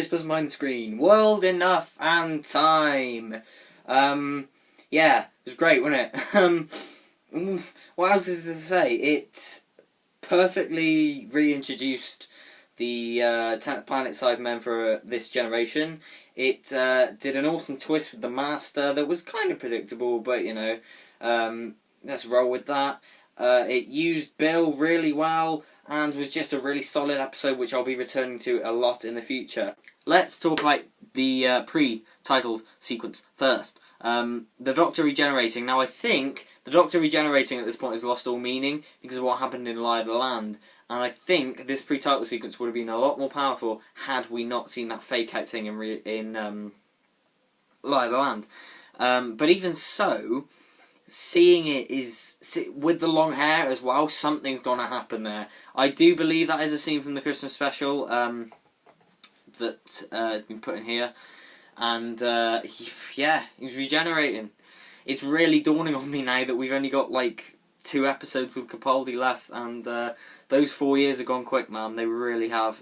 Serious Person Behind the Screen. World, Enough, and Time. Yeah, it was great, wasn't it? What else is there to say? It perfectly reintroduced the 10th Planet Cybermen for this generation. It did an awesome twist with the Master that was kind of predictable, but you know, let's roll with that. It used Bill really well and was just a really solid episode which I'll be returning to a lot in the future. Let's talk about the pre-titled sequence first. The Doctor regenerating. Now I think the Doctor regenerating at this point has lost all meaning because of what happened in Lie of the Land. And I think this pre-title sequence would have been a lot more powerful had we not seen that fake-out thing in Lie of the Land. But even so, seeing it with the long hair as well, something's gonna happen there. I do believe that is a scene from the Christmas special that has been put in here, and he's regenerating. It's really dawning on me now that we've only got like 2 episodes with Capaldi left, and those 4 years have gone quick, man. They really have.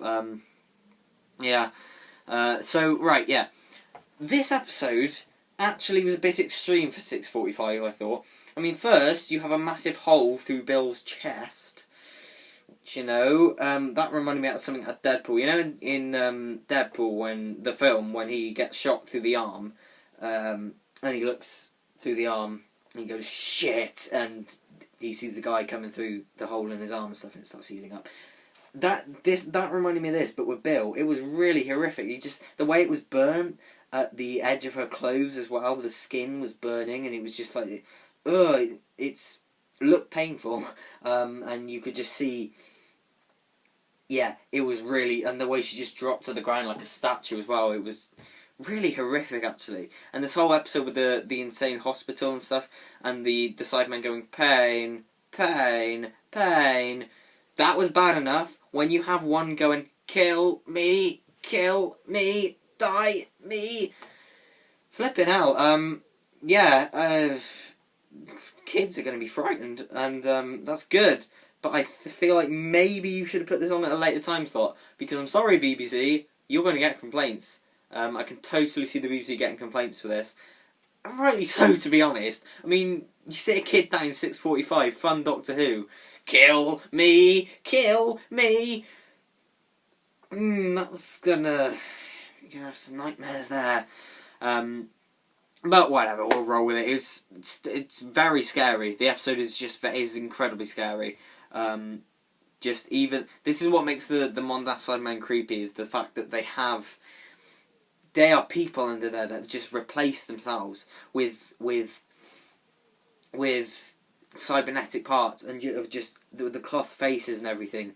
This episode actually was a bit extreme for 6:45, I thought. I mean, first, you have a massive hole through Bill's chest, which, you know, that reminded me of something at Deadpool. You know, in Deadpool, when he gets shot through the arm, and he looks through the arm, and he goes, shit, and he sees the guy coming through the hole in his arm and stuff, and it starts healing up. That reminded me of this, but with Bill, it was really horrific. The way it was burnt at the edge of her clothes as well, the skin was burning, and it was just like, it's looked painful, and you could just see, yeah, it was really, and the way she just dropped to the ground like a statue as well, it was really horrific actually. And this whole episode with the insane hospital and stuff, and the Cybermen going, pain, pain, pain, that was bad enough. When you have one going, kill me, die me, flipping hell, kids are going to be frightened, and that's good, but I feel like maybe you should have put this on at a later time slot, because I'm sorry BBC, you're going to get complaints. I can totally see the BBC getting complaints for this, and rightly so, to be honest. I mean, you sit a kid down 6:45, fun Doctor Who, kill me, that's gonna... You're gonna have some nightmares there. But whatever, we'll roll with it. It's very scary. The episode is incredibly scary. This is what makes the Mondas Cybermen creepy, is the fact that they are people under there that have just replaced themselves with cybernetic parts, and you have just the cloth faces and everything.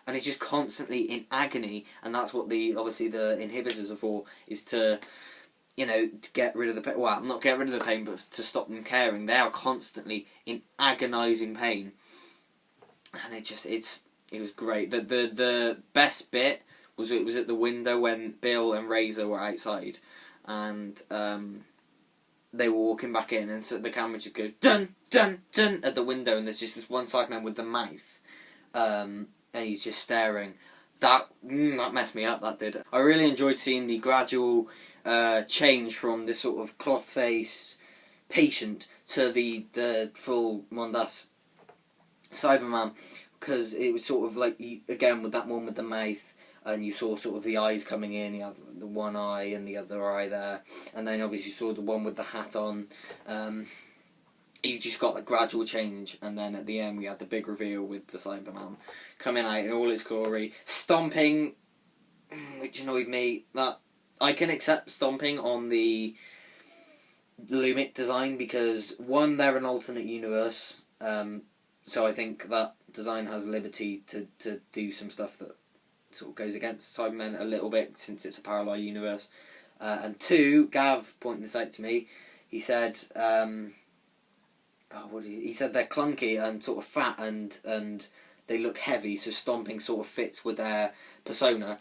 And it's just constantly in agony, and that's what the inhibitors are for, is to, you know, get rid of the pain. Well, not get rid of the pain, but to stop them caring. They are constantly in agonising pain, and it was great. The best bit was at the window when Bill and Razor were outside, and they were walking back in, and so the camera just goes dun dun dun at the window, and there's just this one Cyberman with the mouth. And he's just staring. That messed me up, that did. I really enjoyed seeing the gradual change from this sort of cloth face patient to the full Mondas Cyberman, because it was sort of like, again, with that one with the mouth, and you saw sort of the eyes coming in, you have the one eye and the other eye there, and then obviously you saw the one with the hat on. You just got the gradual change, and then at the end we had the big reveal with the Cyberman coming out in all its glory, stomping, which annoyed me. That I can accept stomping on the Lumit design because, one, they're an alternate universe, so I think that design has liberty to do some stuff that sort of goes against Cybermen a little bit, since it's a parallel universe. And two, Gav pointed this out to me. He said, he said they're clunky and sort of fat, and they look heavy, so stomping sort of fits with their persona.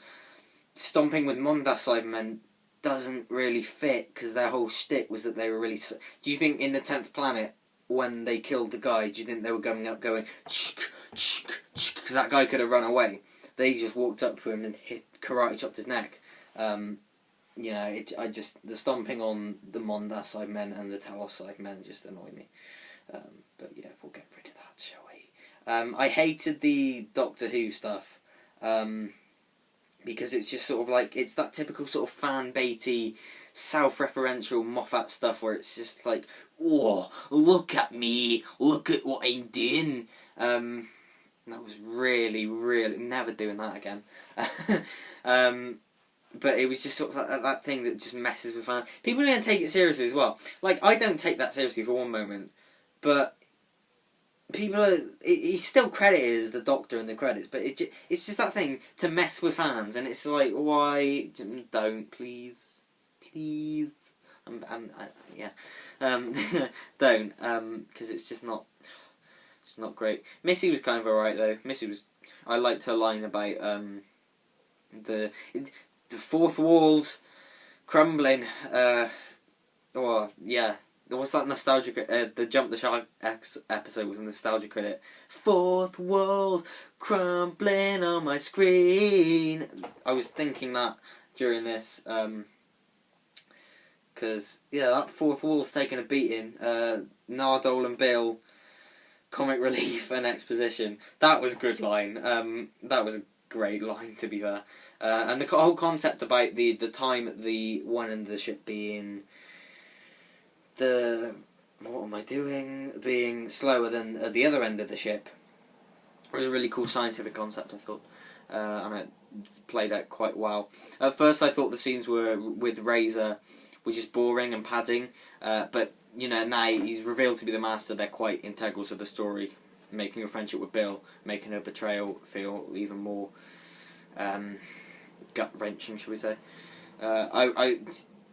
Stomping with Mondas Cybermen doesn't really fit, because their whole shtick was that they were really... Do you think in the 10th Planet, when they killed the guy, do you think they were going up going... Because that guy could have run away. They just walked up to him and karate chopped his neck. You know, the stomping on the Mondas Cybermen and the Talos Cybermen just annoy me. But yeah, we'll get rid of that, shall we? I hated the Doctor Who stuff, because it's just sort of like, it's that typical sort of fan-baity, self-referential Moffat stuff where it's just like, oh, look at me, look at what I'm doing. That was really, never doing that again. But it was just sort of that thing that just messes with fans. People don't take it seriously as well. Like, I don't take that seriously for one moment, but people are... He's still credited as the Doctor in the credits, but it's just that thing to mess with fans, and it's like, why? Don't, please. Please. Yeah. Don't, because it's just not... It's not great. Missy was kind of alright, though. Missy was... I liked her line about, the fourth wall's crumbling. Oh, yeah. What's that nostalgia... the Jump the Shark episode with the nostalgia credit. Fourth wall's crumbling on my screen. I was thinking that during this. Because, yeah, that fourth wall's taking a beating. Nardole and Bill... comic relief and exposition. That was a good line. That was a great line, to be fair. And the whole concept about the time at the one end of the ship being being slower than at the other end of the ship was a really cool scientific concept, I thought. And it played out quite well. At first I thought the scenes with Razor were just boring and padding, but you know, now he's revealed to be the Master, they're quite integral to the story, making a friendship with Bill, making her betrayal feel even more gut-wrenching, shall we say.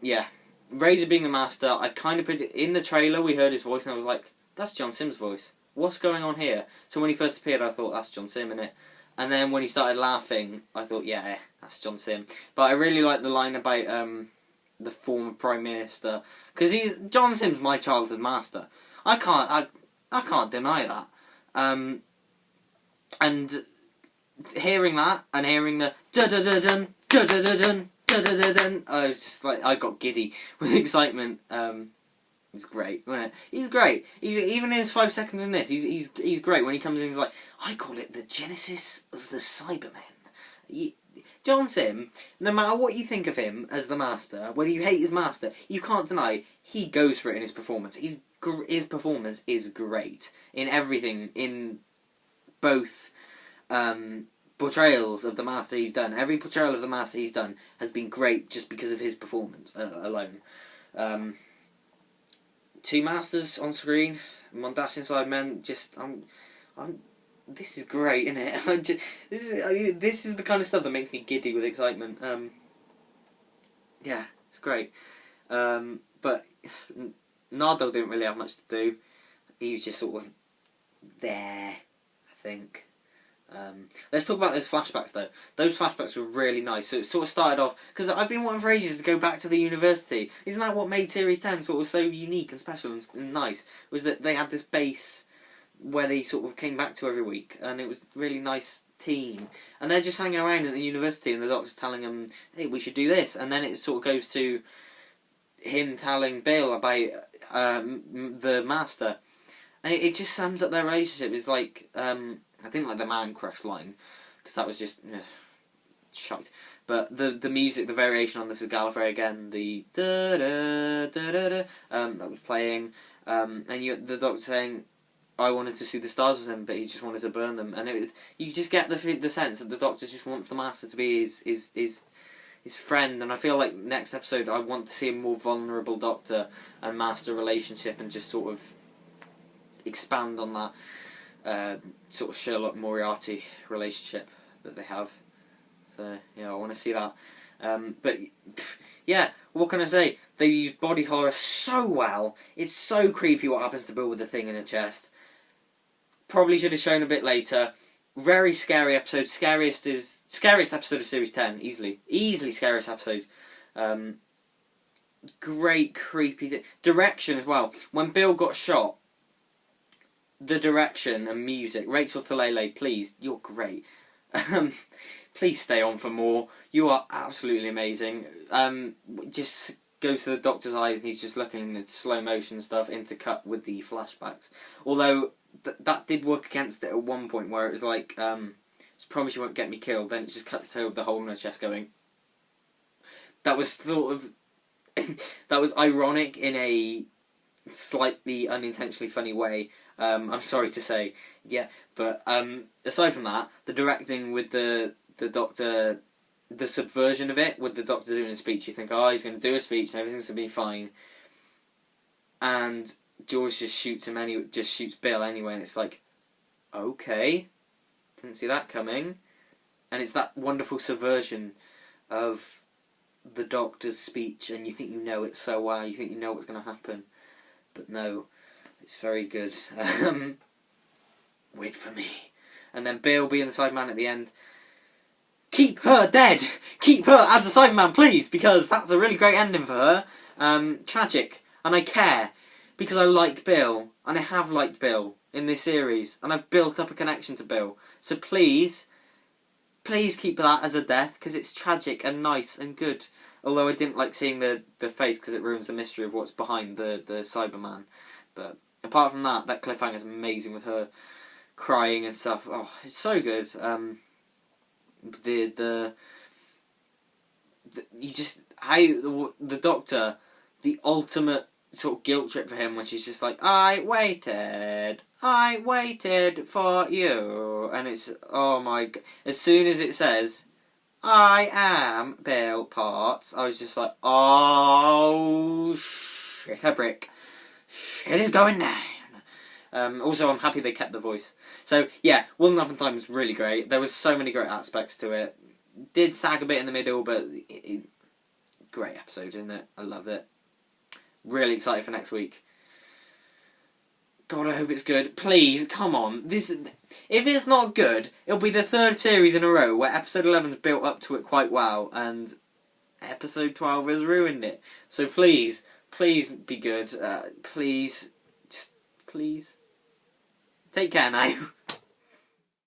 Yeah, Razor being the Master, I kind of in the trailer we heard his voice and I was like, that's John Simm's voice. What's going on here? So when he first appeared I thought, that's John Simm, innit? And then when he started laughing, I thought, yeah, that's John Simm. But I really like the line about the former Prime Minister, because John Simm's my childhood master. I can't deny that. And hearing that and hearing the da da da dun da da da dun da da da dun, I was just like, I got giddy with excitement. He's great, wasn't it? He's great. Even in his 5 seconds in this, he's great when he comes in. He's like, I call it the genesis of the Cybermen. John Simm, no matter what you think of him as the Master, whether you hate his Master, you can't deny he goes for it in his performance. His performance is great in everything, in both portrayals of the Master he's done. Every portrayal of the Master he's done has been great just because of his performance alone. Two Masters on screen, Mondasian Cybermen, just this is great, isn't it? This is the kind of stuff that makes me giddy with excitement. Yeah, it's great. But Nardo didn't really have much to do. He was just sort of there, I think. Let's talk about those flashbacks, though. Those flashbacks were really nice. So it sort of started off... Because I've been wanting for ages to go back to the university. Isn't that what made Series 10 sort of so unique and special and nice? Was that they had this base where they sort of came back to every week, and it was a really nice team. And they're just hanging around at the university, and the Doctor's telling them, hey, we should do this. And then it sort of goes to him telling Bill about the Master. And it just sums up their relationship. It's like, I didn't like the man crush line, because that was just shite. But the music, the variation on This Is Gallifrey again, the da-da-da-da-da, that was playing, and the Doctor saying, I wanted to see the stars with him, but he just wanted to burn them. And you just get the sense that the Doctor just wants the Master to be his friend. And I feel like next episode I want to see a more vulnerable Doctor and Master relationship, and just sort of expand on that sort of Sherlock Moriarty relationship that they have. So yeah, I want to see that. But yeah, what can I say? They use body horror so well. It's so creepy what happens to Bill with the thing in her chest. Probably should have shown a bit later. Very scary episode. Scariest episode of Series 10, easily scariest episode. Great creepy direction as well. When Bill got shot, the direction and music. Rachel Talalay, please, you're great. Please stay on for more. You are absolutely amazing. Just goes to the Doctor's eyes and he's just looking at slow motion stuff intercut with the flashbacks. Although that did work against it at one point where it was like, just promise you won't get me killed. Then it just cut to with the hole in her chest going. That was sort of that was ironic in a slightly unintentionally funny way. I'm sorry to say, yeah, but aside from that, the directing with the Doctor, the subversion of it, with the Doctor doing a speech, you think, oh, he's going to do a speech and everything's going to be fine, and George just shoots him just shoots Bill anyway, and it's like, okay, didn't see that coming, and it's that wonderful subversion of the Doctor's speech, and you think you know it so well, you think you know what's going to happen, but no. It's very good. Wait for me. And then Bill being the Cyberman at the end. Keep her dead! Keep her as a Cyberman, please! Because that's a really great ending for her. Tragic. And I care. Because I like Bill. And I have liked Bill in this series. And I've built up a connection to Bill. So please keep that as a death. Because it's tragic and nice and good. Although I didn't like seeing the face because it ruins the mystery of what's behind the Cyberman. But apart from that cliffhanger is amazing with her crying and stuff. Oh, it's so good. The Doctor, the ultimate sort of guilt trip for him when she's just like, I waited for you, and it's, oh my god, as soon as it says, I am Bill Potts, I was just like, oh shit, a brick. It is going down. Also, I'm happy they kept the voice. So, yeah, One Love and Time was really great. There was so many great aspects to it. Did sag a bit in the middle, but great episode, isn't it? I love it. Really excited for next week. God, I hope it's good. Please, come on. If it's not good, it'll be the third series in a row where episode 11's built up to it quite well, and episode 12 has ruined it. So please be good. Please. Take care now.